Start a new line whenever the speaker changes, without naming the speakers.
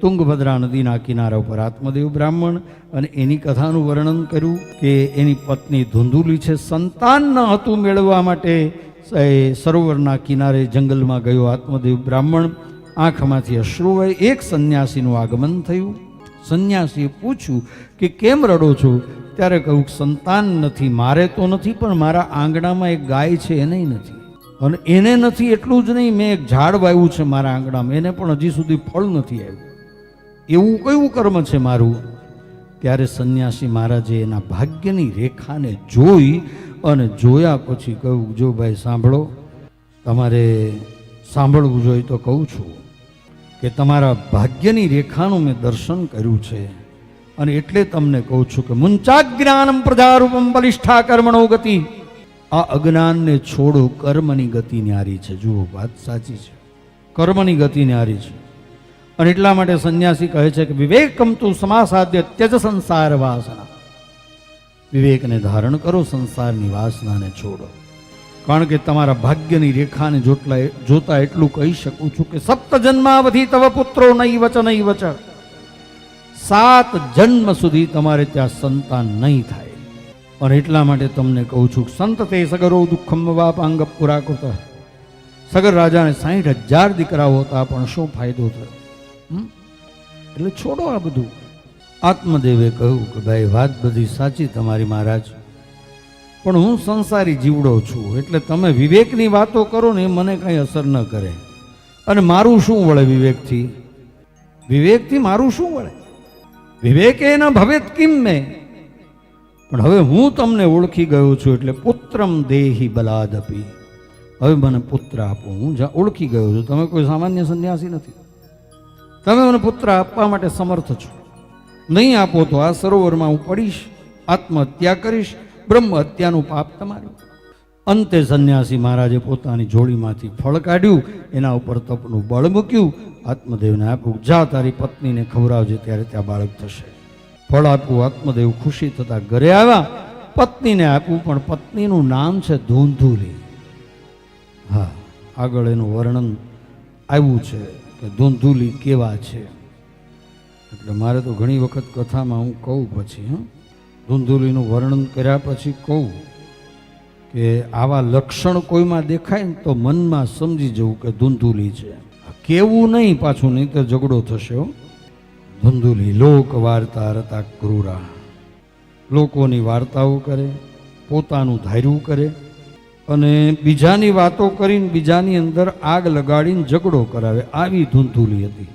તુંગભદ્રા નદીના કિનારા ઉપર આત્મદેવ બ્રાહ્મણ અને એની કથાનું વર્ણન કર્યું કે એની પત્ની ધુંધુલી છે. સંતાન ન હતું મેળવવા માટે સરોવરના કિનારે જંગલમાં ગયો આત્મદેવ બ્રાહ્મણ. આંખમાંથી અશ્રુ વહે. એક સંન્યાસીનું આગમન થયું. સંન્યાસીએ પૂછ્યું કે કેમ રડો છો? ત્યારે કહ્યું સંતાન નથી, મારે તો નથી પણ મારા આંગણામાં એક ગાય છે એને નથી, અને એને નથી એટલું જ નહીં, મેં એક ઝાડ વાવ્યું છે મારા આંગણામાં, એને પણ હજી સુધી ફળ નથી આવ્યું. એવું કયું કર્મ છે મારું? ત્યારે સંન્યાસી મહારાજે એના ભાગ્યની રેખાને જોઈ અને જોયા પછી કહ્યું જો ભાઈ સાંભળો, તમારે સાંભળવું જોઈએ તો કહું છું કે તમારા ભાગ્યની રેખાનું મેં દર્શન કર્યું છે અને એટલે તમને કહું છું કે મુંચાજ્ઞાનમ પ્રજારૂપમ બલિષ્ઠા કર્મણો ગતિ. આ અજ્ઞાનને છોડો, કર્મની ગતિ ન્યારી છે. જુઓ, વાત સાચી છે, કર્મની ગતિ ન્યારી છે. અને એટલા માટે સંન્યાસી કહે છે કે વિવેકમ તું સમાસાદ્ય ત્યજ સંસાર વાસના. વિવેકને ધારણ કરો, સંસારની વાસનાને છોડો. કારણ કે તમારા ભાગ્યની રેખાને જોતા એટલું કહી શકું છું કે સપ્ત જન્માવધિ તવ પુત્રો નહીં વચ નહીં વચ. 7 જન્મ સુધી તમારે ત્યાં સંતાન નહીં થાય. અને એટલા માટે તમને કહું છું સંત તે સગરો દુઃખમ વાપાંગ પુરાકૃત. સગર રાજાને 60,000 દીકરાઓ હતા પણ શું ફાયદો થયો? એટલે છોડો આ બધું. આત્મદેવે કહ્યું કે ભાઈ વાત બધી સાચી તમારી મહારાજ, પણ હું સંસારી જીવડો છું, એટલે તમે વિવેકની વાતો કરો ને એ મને કંઈ અસર ન કરે. અને મારું શું વળે વિવેકથી? વિવેકથી મારું શું વળે? વિવેકે ન ભવેત કિમ મેં. પણ હવે હું તમને ઓળખી ગયો છું એટલે પુત્રમ દેહી બલાદપી. હવે મને પુત્ર આપો. હું ઓળખી ગયો છું, તમે કોઈ સામાન્ય સંન્યાસી નથી. તમે મને પુત્ર આપવા માટે સમર્થ છો. નહીં આપો તો આ સરોવરમાં હું પડીશ, આત્મહત્યા કરીશ, બ્રહ્મ હત્યાનું પાપ તમારું. અંતે સંન્યાસી મહારાજે પોતાની જોડીમાંથી ફળ કાઢ્યું, એના ઉપર તપનું બળ મૂક્યું, આત્મદેવને આપ્યું. જા તારી પત્નીને ખવડાવજે, ત્યારે ત્યાં બાળક થશે. ફળ આપવું. આત્મદેવ ખુશી થતા ઘરે આવ્યા, પત્નીને આપ્યું, પણ પત્નીનું નામ છે ધુંધુલી. હા, આગળ એનું વર્ણન આવ્યું છે કે ધુંધુલી કેવા છે. એટલે મારે તો ઘણી વખત કથામાં હું કહું પછી ધુંધુલીનું વર્ણન કર્યા પછી કહું કે આવા લક્ષણ કોઈમાં દેખાય ને તો મનમાં સમજી જવું કે ધુંધુલી છે. કેવું નહીં પાછું, નહીં તો ઝઘડો થશે. ધુંધુલી લોક વાર્તા રતા ક્રૂરા. લોકોની વાર્તાઓ કરે, પોતાનું ધાર્યું કરે અને બીજાની વાતો કરીને બીજાની અંદર આગ લગાડીને ઝઘડો કરાવે. આવી ધુંધુલી હતી.